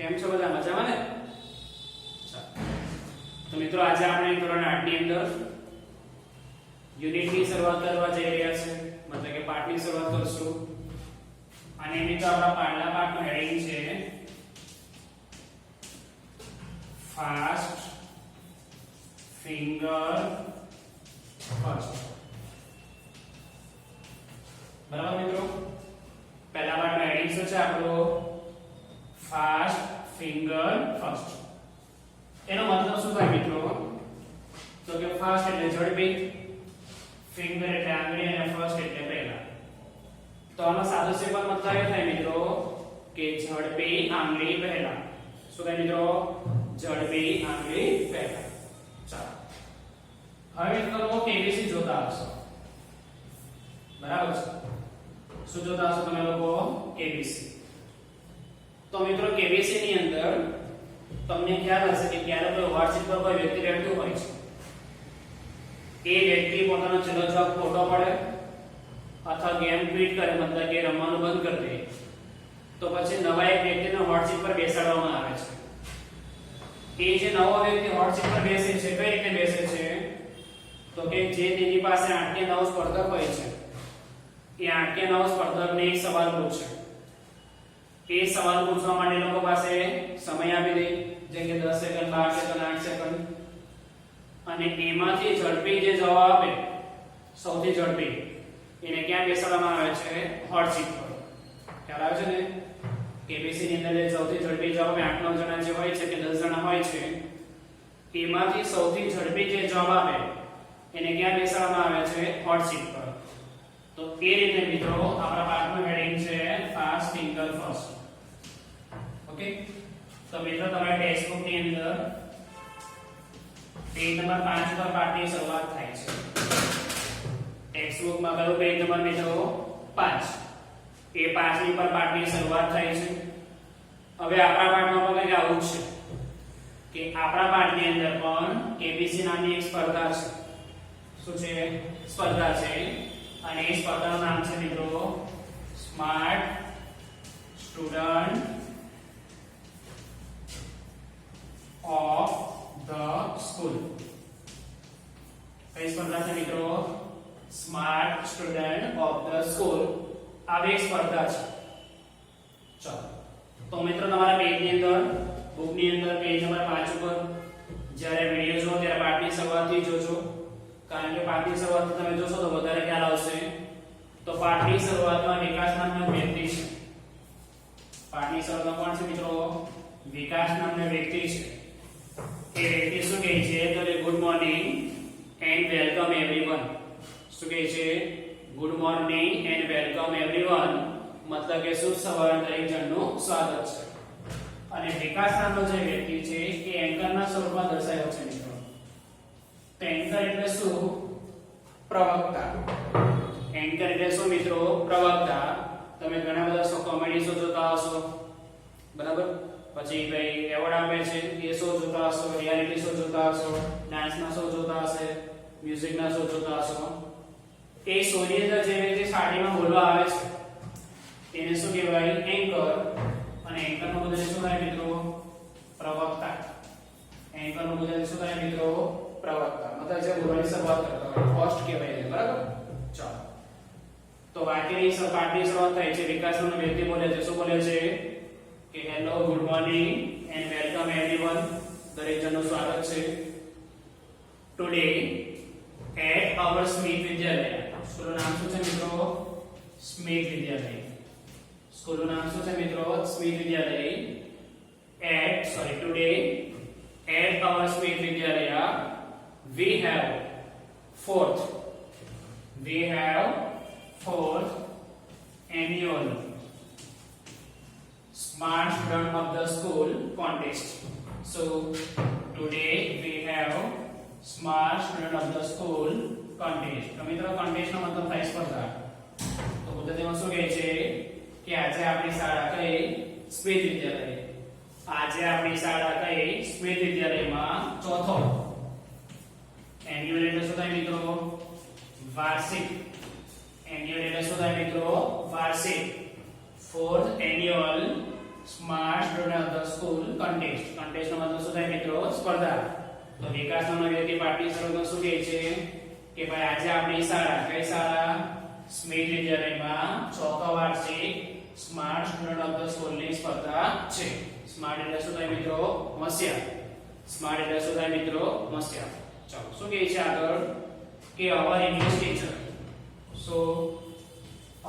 કેમ છો બધા મજામાં ને? તો મિત્રો આજે આપણે ધોરણ 8 ની અંદર યુનિટ ની શરૂઆત કરવા જઈ રહ્યા છે, મતલબ કે પાઠ ની શરૂઆત કરશું. અને મિત્રો આપણા પાછલા પાઠનું હેડિંગ છે ફાસ્ટ ફિંગર ફર્સ્ટ. બરાબર મિત્રો, પહેલા પાઠનું હેડિંગ શું છે આપણો? Fast finger first. એનો મતલબ શું થાય મિત્રો? તો કે ફાસ્ટ એટલે ઝડપી, ફિંગર એટલે આંગળી અને ફર્સ્ટ એટલે પહેલા. તો આનો સાદો સિમ્પલ મતલબ એ થાય મિત્રો કે ઝડપી આંગળી પહેલા. શું થાય મિત્રો? ઝડપી આંગળી પહેલા. ચાલો હવે મિત્રો કેબીસી જોતા હશો, બરાબર છે? શું જોતા હશો તમે લોકો? કેબીસી. તો મિત્રો કેબીસી ની અંદર તમને ખ્યાલ હશે કે ક્યારે કોઈ WhatsApp પર કોઈ વ્યક્તિ બેઠું હોય છે, એ વ્યક્તિ પોતાનો છેલ્લો જવાબ ખોટો પડે અથવા ગેમ ટ્વીટ કરે, મતલબ કે રમવાનું બંધ કરી દે, તો પછી નવા એક વ્યક્તિને WhatsApp પર બેસાડવામાં આવે છે. એ જે નવો વ્યક્તિ WhatsApp પર બેસે છે, કઈ રીતે બેસે છે? તો કે જે તેની પાસે 8 કે 9 સ્પર્ધક હોય છે, એ 8 કે 9 સ્પર્ધકને એક સવાલ પૂછે. એ સવાલ પૂછવા માટે લોકો પાસે સમય આપી દે, જેમ કે 10 સેકન્ડ, 12 સેકન્ડ, 8 સેકન્ડ, અને એમાંથી ઝડપી જે જવાબ આપે, સૌથી ઝડપી, એને ક્યાં બેસાડવામાં આવે છે? હોટ સીટ પર. ખ્યાલ આવે છે ને? કેબીસી ની અંદર જે સૌથી ઝડપી જવાબ 8-9 જણા જે હોય છે કે 10 જણા હોય છે, એમાંથી સૌથી ઝડપી જે જવાબ આપે એને ક્યાં બેસાડવામાં આવે છે? હોટ સીટ પર. તો એ રીતે મિત્રો આપણા પાઠનું હેડિંગ છે ફાસ્ટ ફિંગર ફર્સ્ટ. ઓકે, તો મિત્રો તમારા ટેક્સ્ટબુક ની અંદર પેજ નંબર 5 પર પાઠની શરૂઆત થાય છે. ટેક્સ્ટબુક માં કયો પેજ નંબર મિત્રો? 5. એ 5 ની પર પાઠની શરૂઆત થાય છે. હવે આપણા પાઠમાં પણ કંઈક આવું છે કે આપણા પાઠની અંદર પણ કેબીસી નામની એક સ્પર્ધા છે. શું છે? સ્પર્ધા છે. અને એ સ્પર્ધાનું નામ છે મિત્રો smart student of the school. કઈ સ્પર્ધા છે મિત્રો? Smart student of the school. આ બે સ્પર્ધા છે. ચાલો, તો મિત્રો તમારા પેજની અંદર, બુકની અંદર પેજ નંબર 5 ઉપર જ્યારે વિડિયો જો ત્યારે પાઠની શરૂઆતથી જોજો, કારણ કે પાઠની શરૂઆતથી તમે જોશો તો વધારે ખ્યાલ આવશે. તો પાઠની શરૂઆતમાં વિકાસ નામનો વ્યક્તિ છે. પાઠની શરૂઆતમાં કોણ છે મિત્રો? વિકાસ નામનો વ્યક્તિ છે. એ વ્યક્તિ શું કહે છે? તો કે good morning and welcome everyone. શું કહે છે? Good morning and welcome everyone, મતલબ કે શુભ સવાર, દરેક જણનું સ્વાગત છે. અને વિકાસ નામનો જે વ્યક્તિ છે એ એન્કરના સ્વરૂપમાં દર્શાવ્યો છે મિત્રો. તો એન્કર એટલે શું? પ્રવક્તા. એન્કર એટલે શું મિત્રો? પ્રવક્તા. તમે ઘણા બધા શો, કોમેડી શો જોતા હશો, બરાબર? પછી ભાઈ એવોર્ડ આપે છે એ શો જોતા હશો, રિયાલિટી શો જોતા હશો, ડાન્સના શો જોતા હશે, મ્યુઝિકના શો જોતા હશો. એ શોની અંદર જે વ્યક્તિ સ્ટાર્ટિંગમાં બોલવા આવે છે એને શું કહેવાય? એન્કર. અને એન્કરનો બદલે શું થાય મિત્રો? પ્રવક્તા. એન્કરનો બદલે શું થાય મિત્રો? પ્રવક્તા. મતલબ જે બોલવાની શરૂઆત કરતા હોય, હોસ્ટ કહેવાય છે, બરાબર? ચાલો, તો વાક્યની પાઠની શરૂઆત થાય છે. વિકાસ નામનો વ્યક્તિ બોલે છે. શું બોલે છે? કે hello, good morning and welcome everyone, દરેક જણનું સ્વાગત છે. Today at our Smith Vidyalaya. સ્કૂલનું નામ શું છે મિત્રો? સ્મિથ વિદ્યાલય. સ્કૂલનું નામ શું છે મિત્રો? Smith Vidyalaya. Today at our Smith Vidyalaya we have fourth annual smart student of the school contest. So today we have smart student of the school contest. તો મિત્રો contest નો મતલબ થાય સ્પર્ધા. તો ગુજરાતીમાં શું કહે છે કે આજે આપણી શાળા કઈ? સ્મિથ વિદ્યાલય. આજે આપણી શાળા કઈ? સ્મિથ વિદ્યાલયમાં ચોથો. એન્યુઅલ એટલે શું થાય મિત્રો? વાર્ષિક. એન્યુઅલ એટલે શું થાય મિત્રો? વાર્ષિક. fourth annual Smart Student of the school contest. contest નો મતલબ શું થાય મિત્રો? સ્પર્ધા. તો વિકાસ નામનો વ્યક્તિ પાર્ટી સ્વરૂપમાં શું કહે છે કે ભાઈ આજે આપણી શાળા, કઈ શાળા? સ્મિથ વિદ્યાલયમાં ચોથા વાર્ષિક smart student of the school ની સ્પર્ધા છે. સ્માર્ટ એટલે શું થાય મિત્રો? હોશિયાર. સ્માર્ટ એટલે શું થાય મિત્રો? હોશિયાર. ચાલો શું કહે છે આગળ કે our English teacher. So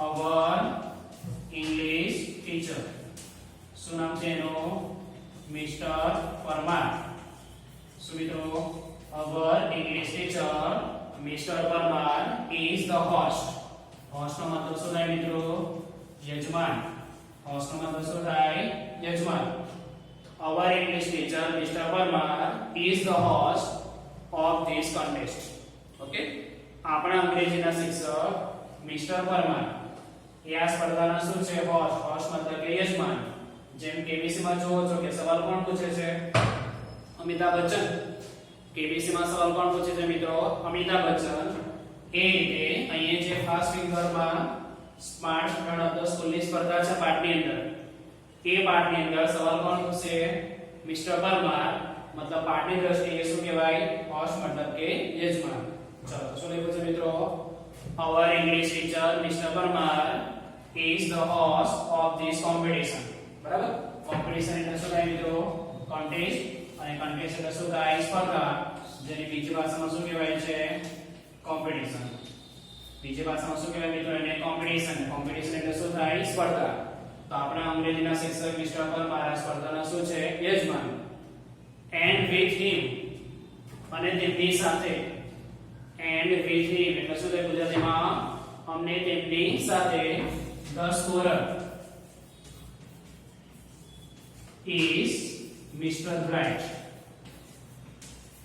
our English teacher, શું નામ છે એનું? મિસ્ટર પરમાર. શું મિત્રો? Our English teacher mister Parmar is the host. Host નો મતલબ શું થાય મિત્રો? યજમાન. હોસ્ટ નો મતલબ શું થાય? યજમાન. Our English teacher mister Parmar is the host of this contest. Okay, આપણા અંગ્રેજીના શિક્ષક મિસ્ટર પરમાર એ આ સ્પર્ધાના શું છે? હોસ્ટ. હોસ્ટ મતલબ કે યજમાન. જેમ કેબીસી માં જોવો છો કે સવાલ કોણ પૂછે છે? અમિતાભ બચ્ચન. કેબીસી માં સવાલ કોણ પૂછે છે મિત્રો? અમિતાભ બચ્ચન. એ રીતે અહીંયા જે ફાસ્ટ ફિંગરમાં smart student of the school ની સ્પર્ધા છે પાઠની અંદર, એ પાઠની અંદર સવાલ કોણ પૂછે? મિસ્ટર પરમાર. મતલબ પાઠની દ્રષ્ટિએ શું કહેવાય? હોસ્ટ મતલબ કે યજમાન. ચલો શું લખ્યું છે મિત્રો? Our English teacher Mr. Parmar is the host of this competition. બરાબર? કોમ્પિટિશન એટલે શું થાય મિત્રો? કોન્ટેસ્ટ. અને કોન્ટેસ્ટ એટલે શું થાય? સ્પર્ધા. જેની બીજી ભાષામાં શું કહેવાય છે? કોમ્પિટિશન. બીજી ભાષામાં શું કહેવાય મિત્રો? એને કોમ્પિટિશન. કોમ્પિટિશન એટલે શું થાય? સ્પર્ધા. તો આપણા અંગ્રેજીના શિક્ષક મિસ્ટર પરમાર આ સ્પર્ધાના શું છે? યજમાન. And with him, અને તેમની સાથે. and with him એટલે શું થાય ગુજરાતીમાં? અમને તેમની સાથે. the scorer is Mr. Bright.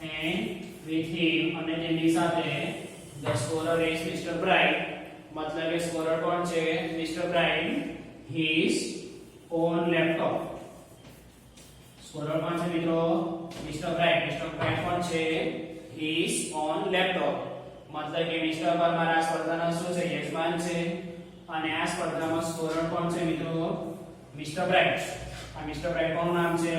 and with him અને તેમની સાથે the scorer is Mr. Bright. મતલબ કે સ્કોરર કોણ છે? Mr. Bright. his own laptop. Scorer કોણ છે મિત્રો? Mr. Bright. Mr. Bright કોણ છે? his own laptop. મતલબ કે મિસ્ટર પરમાર આ સ્પર્ધાના શું છે? યજમાન છે. અને આ સ્પર્ધામાં સ્કોરર કોણ છે મિત્રો? Mister bright. આ મિસ્ટર બ્રાઇટ કોનું નામ છે?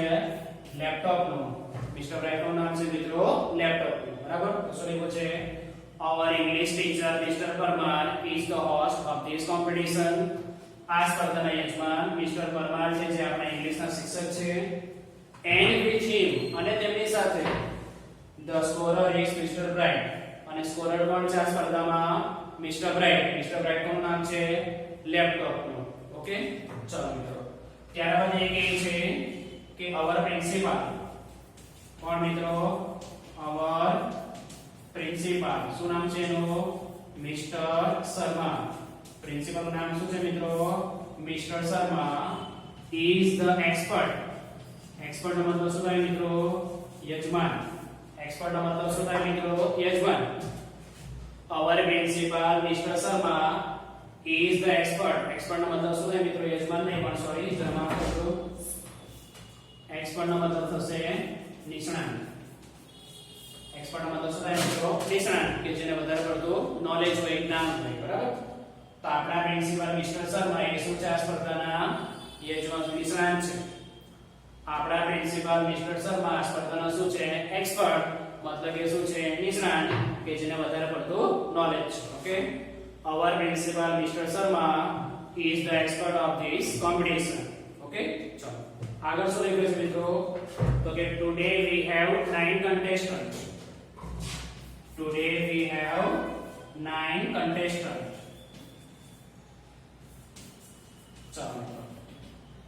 લેપટોપ નું. મિસ્ટર બ્રાઇટ નું નામ છે મિત્રો? લેપટોપ નું. બરાબર? તો શું લખ્યું છે? Our English teacher Mr. Parmar is the host of this competition. આ સ્પર્ધાના યજમાન મિસ્ટર પરમાર છે, જે આપણા ઇંગ્લિશના શિક્ષક છે. and with him અને તેમની સાથે the scorer is Mr. Bright. અને સ્કોરર કોણ છે આ સ્પર્ધામાં? Mister bright. મિસ્ટર બ્રાઇટ કોનું નામ છે? લેપટોપ નું. ઓકે, ચલો મિત્રો. ત્યારબાદ એ કહે છે કે અવર પ્રિન્સિપાલ. કોણ મિત્રો? અવર પ્રિન્સિપાલ. શું નામ છે એનું? મિસ્ટર શર્મા. પ્રિન્સિપલ નું નામ શું છે મિત્રો? Mister Sharma is the expert. Expert નો મતલબ શું થાય મિત્રો? યજમાન. એક્સપર્ટ નો મતલબ શું થાય મિત્રો? યજમાન. Our principal Mr. Sharma is the expert. expert નો મતલબ શું થાય મિત્રો? યજમાન નહીં, પણ સોરી જમા કરજો. expert નો મતલબ થશે નિષ્ણાત. expert નો મતલબ શું થાય મિત્રો? નિષ્ણાત, કે જેને વધારે પડતું નોલેજ હોય, જ્ઞાન હોય. બરાબર? તો આપણા પ્રિન્સિપલ મિસ્ટર શર્મા એ શું છે? આ સ્પર્ધાના યજમાન, નિષ્ણાત છે. આપણા પ્રિન્સિપલ મિસ્ટર શર્મા આ સ્પર્ધાના શું છે? એક્સપર્ટ. મતલબ કે શું છે? નિષ્ણાત, કે જેને વધારે પડતું નોલેજ છે. Okay, our principal Mr. Sharma is the expert of this competition. Okay, ચલો આગળ શું લખ્યું છે મિત્રો? તો કે today we have 9 contestants. today we have 9 contestants. ચલો,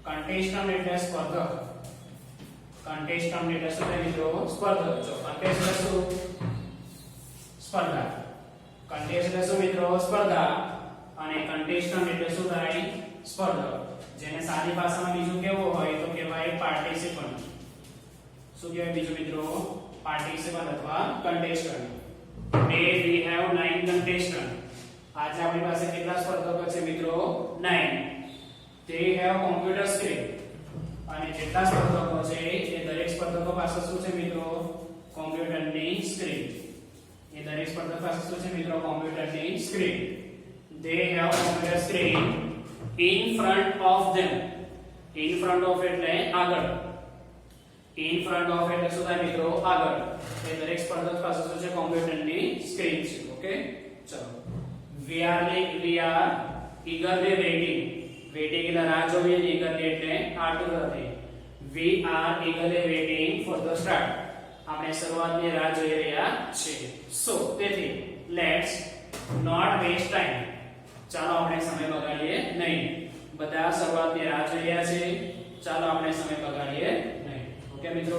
contestant એટલે સ્પર્ધક. contestant એટલે શું થાય મિત્રો? સ્પર્ધક. જો contest એટલે શું? સ્પર્ધા. contest એટલે શું મિત્રો? સ્પર્ધા. અને contestant એટલે શું થાય? સ્પર્ધક. જેને સાદી ભાષામાં બીજું કેવું હોય તો કહેવાય પાર્ટિસિપન્ટ. શું કહેવાય બીજું મિત્રો? પાર્ટિસિપન્ટ અથવા contestant. Today we have 9 contestants. આજે આપણી પાસે કેટલા સ્પર્ધકો છે મિત્રો? 9. They have computer screen. અને જેટલા સ્પર્ધકો છે એ દરેક સ્પર્ધકો પાસે શું છે મિત્રો? કોમ્પ્યુટરની સ્ક્રીન. એ દરેક સ્પર્ધક પાસે શું છે મિત્રો? કોમ્પ્યુટરની screen. They have computer screen in front of them. In front of એટલે આગળ. ઇન ફ્રન્ટ ઓફ એટલે શું થાય મિત્રો આગળ એ દરેક સ્પર્ધક પાસે શું છે કોમ્પ્યુટરની સ્ક્રીન છે ઓકે ચલો we are eagerly waiting એટલે રાહ જોઈએ eagerly એટલે આતુરતાથી we are eagerly waiting for the start આપણે શરૂઆતની રાહ જોઈ રહ્યા છીએ સો તેથી let's not waste time ચાલો આપણે સમય બગાડીએ નહીં બધા શરૂઆતની રાહ જોઈ રહ્યા છે ચાલો આપણે સમય બગાડીએ નહીં ઓકે મિત્રો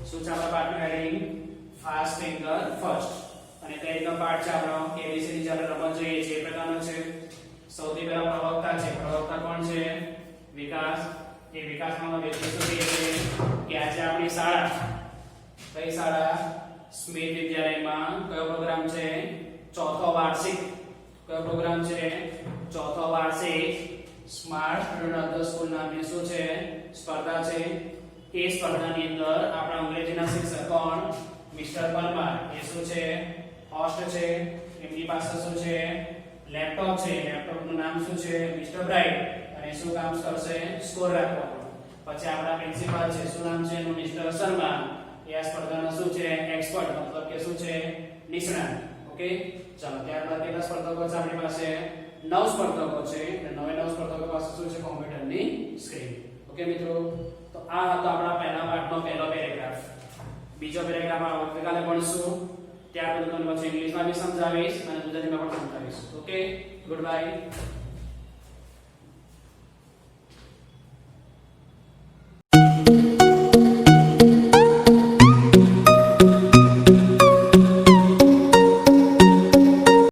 શું છે આપણા પાઠનું હેડિંગ ફાસ્ટ ફિંગર ફર્સ્ટ અને કઈ રીતનો પાઠ છે આપણો એબીસીડી ચાલો રમત જોઈએ છે એ પ્રકારનો છે સૌથી પહેલા પ્રવક્તા છે પ્રવક્તા કોણ છે વિકાસ એ વિકાસમાં વ્યક્તિ શું કહે છે કે આજે આપણી શાળા કઈ શાળા સ્મિત વિદ્યાલયમાં કયો પ્રોગ્રામ છે ચોથો વાર્ષિક કયો પ્રોગ્રામ છે ચોથો વાર્ષિક smart student of the school નામની શું છે સ્પર્ધા છે એ સ્પર્ધાની અંદર આપણા અંગ્રેજીના શિક્ષક કોણ મિસ્ટર પરમાર એ શું છે હોસ્ટ છે એમની પાસે શું છે લેપટોપ છે લેપટોપનું નામ શું છે મિસ્ટર બ્રાઇટ અને શું કામ કરશે સ્કોર રાખવાનો પછી આપણા પ્રિન્સિપાલ છે શું નામ છે એનું મિસ્ટર શર્મા એ આ સ્પર્ધાનો શું છે એક્સપર્ટ મતલબ કે શું છે નિષ્ણાત ઓકે ચાલો ત્યારબાદ કેટલા સ્પર્ધકો છે આપણી પાસે 9 સ્પર્ધકો છે અને 9 સ્પર્ધકો પાસે શું છે કોમ્પ્યુટરની સ્ક્રીન ઓકે મિત્રો તો આ હતો આપણા પહેલા પાઠનો પહેલો પેરેગ્રાફ બીજો પેરેગ્રાફ આવતીકાલે ભણશું ત્યાર પછી તમને પછી ઇંગ્લિશમાં બી સમજાવીશ અને ગુજરાતીમાં પણ સમજાવીશ ઓકે ગુડ બાય